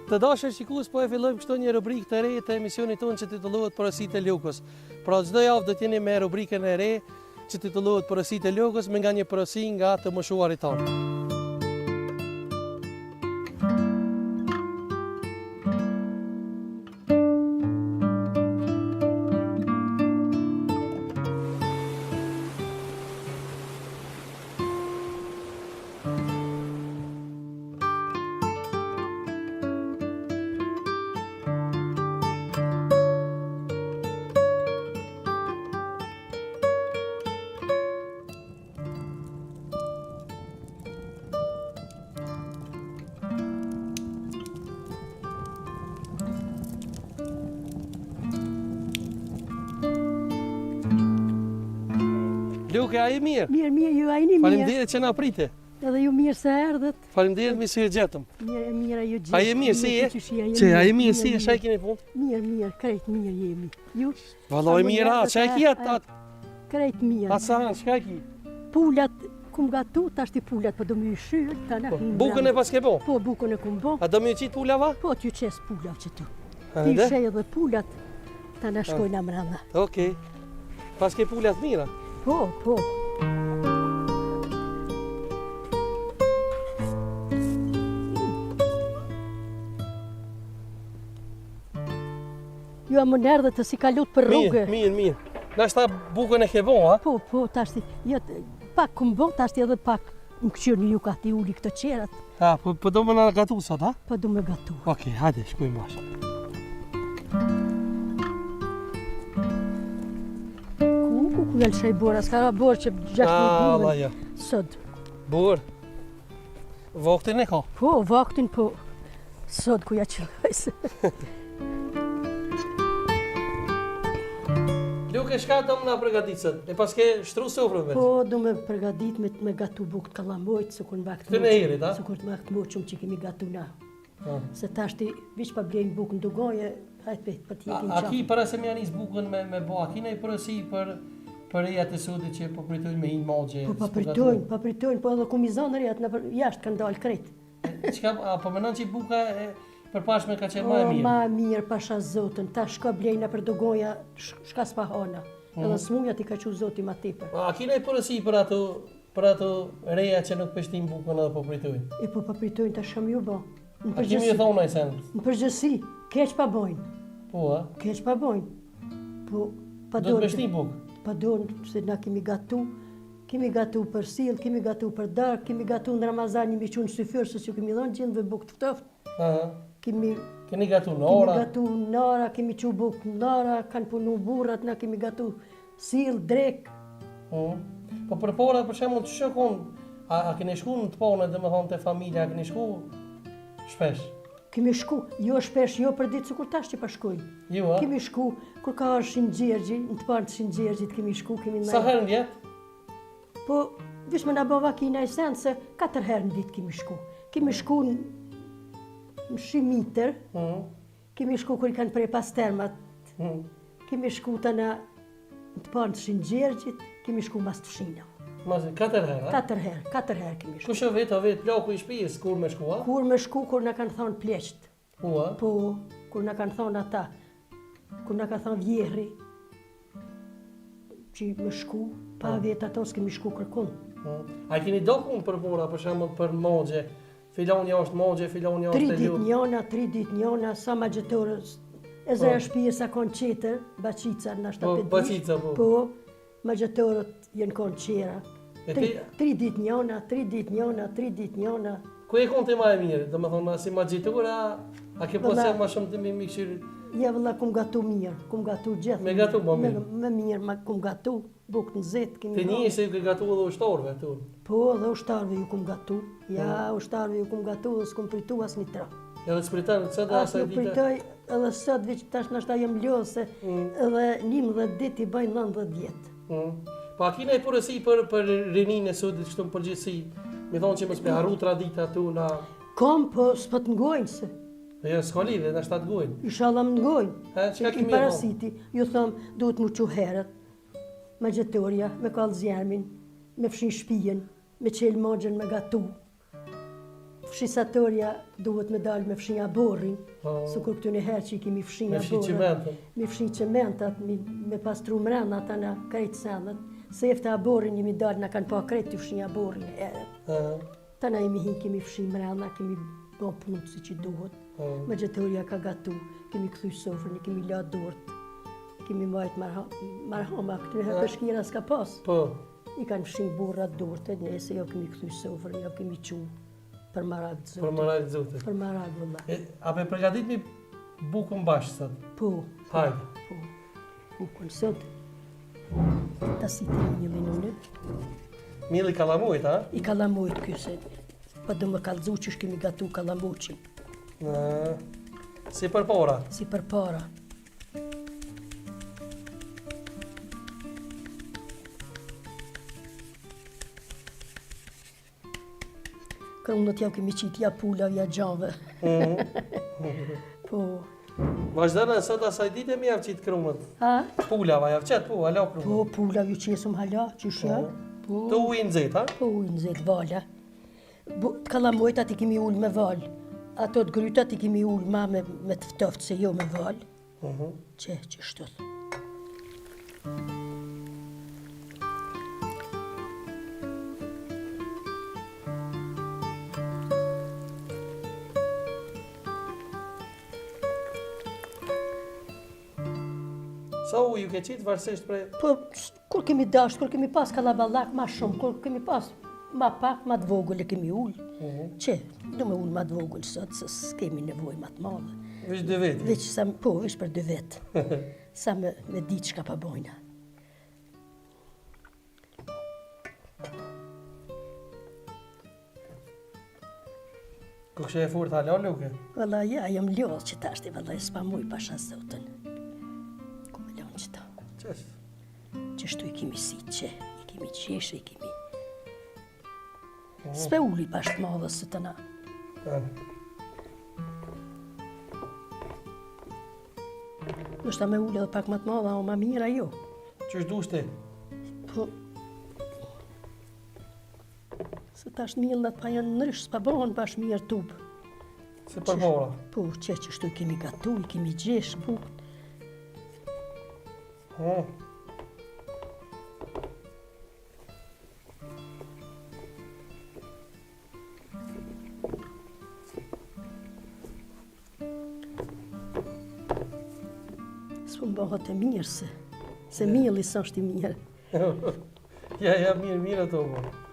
Të dashur shikues, po e fillojmë kështu një rubrikë të re të emisionit tonë që titullohet Porositë e Lugës. Pra çdo javë do të jeni me rubrikën e re që titullohet Porositë e Lugës me nga një porosi nga të moshuarit tonë. Luke, a je mirë? Mirë, ju a jeni mirë. Faleminderit që na prite. Edhe ju mirë se erdhët. Faleminderit mi se gjetëm. Mirë ju gjithë. A je mirë, si je? Që a je mirë, si je? Shaj keni punë? Mirë, krejt mirë jemi. Ju? Valloj mirë, çaj ki atë? Krejt mirë. Asa, çka ki? Pulat kum gatu, tash ti pulat po do më shyr, tani. Bukën e paske bo? Po, bukën e kum bo. A do më qit pulava? Po, t'ju qes pulav që tu. Ti shej edhe pulat, tani shkojnë amralla. Okej. Paske pulat mira? Po. Ju më nerdhe të si kalut për rrugë. Mirë. Nashta bukën e ke bo, ha? Po, tash ti, pak kum bo, tash ti edhe pak më këqyrë ju ka ti uli këtë qerat. Ha, po do më në gatu sot, ha? Po do më gatu. Okej, hajde, shkojmë bashkë. Ku jel shaj bora, s'ka borë që 6.000 ja. Sot. Borë, vaktin e ka? Po, vaktin po, sot ku ja qëllajse. Luke, shka do më nga përgatitësët? E paske shtru sofrën vetë? Po, do me përgatit me gatu bukët kalamojt, së kur në vaktë moqë. Të në herit, ha? Së kur të vaktë moqëm që kemi gatu na. Se tash ti, vish pa blejnë bukën dugoje, hajtë për ti e kinë qafë. A ki para se më janis bukën me bo, a ki në i përësi për reja të sudit që po pritojnë me hinë magje? Po pritojnë, po edhe kumizonë rejat në jashtë kanë dalë krejt. Po menon që buka për pashme ka qenë ma e mirë? Ma e mirë, pasha zotën, ta shka blejna për dogoja, shka s'pa hana. Edhe smuja ti ka që zoti ma tepër. A ki në i përësi për ato reja që nuk pështin bukën edhe po pritojnë? Po pritojnë të shumë ju bo. A kimi e thonë a i sen? Në përgjësi, keq pa bojnë. Po, a? Keq pa bojnë. Po, pa do të pështin bukë? Pa donë, se na kemi gatu për sil, kemi gatu për dark, kemi gatu në Ramazan një miqunë syfyrë, se që kemi dhonë gjindë dhe bukë të ftoftë. Kemi gatu në ora? Kemi gatu në ora, kemi që bukë në ora, kanë punu burrat, na kemi gatu sil, drek. Po për pora, për shemë, të shëkon, a keni shku në të pone dhe me thonë të familja, a keni shku shpesh? Kemi shku, jo shpesh, jo për ditë, kur tash që pa shkojnë. Jo, a? Kemi shku, kur ka është Shingjergji, në të parë të Shingjergjit kemi shku, kemi në... Sa herë në vjetë? Po, vish me nga bova kina i senë, se 4 herë në ditë kemi shku. Kemi shku në Shimitër, kemi shku kur i kanë prej pas termat, kemi shku të në të parë të Shingjergjit, kemi shku mas të Shina. 4 herë, a? 4 herë kemi shku. Kush o vetë plaku i shpijës, kur me shku, a? Kur me shku, kur në kanë thonë pleqët. Po, a? Po, kur në kanë thonë ata, kur në kanë thonë vjehri, që me shku, pa vetë ato s'kemi shku kërkun. A keni dokun për pora, për shemë për mogje? Filonja është mogje, filonja është e lukë? 3 ditë njona, sa ma gjëtorës, e zëja shpijës a konë qeter, baqica në shtapet Baqica, po. Po, ma gjëtorët jenë konë qera. 3 ditë njona, 3 ditë njona. Ku e konë të ma e mirë? Dhe me thonë, si ma gjitura, a ke posë ma shumë të mi këshirë? Ja, vëlla, kum gatu mirë, kum gatu gjithë. Me gatu, ma mirë? Me mirë, kum gatu, bukë në zetë. Të një se ju ke gatu edhe ushtarve, tu? Po, edhe ushtarve ju kum gatu. Ja, ushtarve ju kum gatu dhe s'kum pritu as një tra. Edhe s'pritan, sot dhe asaj dita? As në pritoj, edhe sot veç tash nashta jem ljohë se edhe 11 dit i bëjnë 90 vjetë. Pa kina i përësi për rinin e sudit, kështu më përgjithsi, mi thonë që mos me harru tradita tu na... Kom, po s'pët ngojnë se. Jo, s'ka lidhe, në shtatë ngojnë. Inshallah më ngojnë. Çka kemi parasiti, ju thëmë, duhet mu që herët. me gjetorja, me kallë zjermin, me fshin shpijen, me qelë mogjën, me gatu. Fshisatorja duhet me dalë me fshinja borrin, su kur këtu një herë që i kemi fshinja borrin. Me fshin cementat, me pastru mrena ata në krejt sendet. Se efte a borrin jemi dalë, në kanë pa krejt të fshinja borrin e eret. Ta na jemi hi, kemi fshin mrena, kemi bo punë si që duhet. Me gjetorja ka gatu, kemi këthuj sofrën, kemi la dort, kemi majtë marhama, këtu një herë peshkira s'ka pas. I kanë fshin borrat dort, e nese jo kemi këthuj sofrën, jo kemi qu. Për marag të zotit. Për marag të zotit. Për marag, vëlla. A me përgatit mi bukën bashkë sot? Po. Hajde. Po. Bukën sot. Ta si të millin unë. Milli kalamujt, a? I kalamujt këse. Pa do më kalëzu që shkemi gatu kalamuqin. Si për para? Si për para. Krunët jau kemi qitja pula vja gjave. Po. Vazhdana sot asaj dite mi javë qitë krunët? A? Pulava javë qëtë, po, hala krunët? Po, pula ju qesëm hala, qëshja. Të ujë në zetë, ha? Po, ujë në zetë, vala. Të kalamojtat i kemi ullë me valë. Ato të grytat i kemi ullë ma me të ftoftë se jo me valë. Që shtët. Sa ujë ju ke qitë varsisht prej? Po, kur kemi dasht, kur kemi pas kalaballak ma shumë, kur kemi pas ma pak, ma të vogël e kemi ullë. Që, du me ullë ma të vogël sot, se s'kemi nevoj ma të madhe. Vish 2 veti? Vish po, vish për 2 vetë. Sa me ditë qka pa bojna. Ku kështë e furt hala, Luke? Valla, ja, jam ljohë që ta është, valla, e s'pa muj pasha zotën. Qështu i kemi si që, i kemi qeshe, i kemi... S'pe ulli pashtë madhe së të na. Nështë me ulli edhe pak më të madhe, o ma mira jo. Qështë du shti? Po... Se tash millat pa janë nërish, s'pa bohën pash mirë tubë. Se për mora? Po, qështu i kemi gatu, i kemi gjesh, bukët. S'po bëhet e mirë se milli s'është i mirë. Ja, mirë ato, po.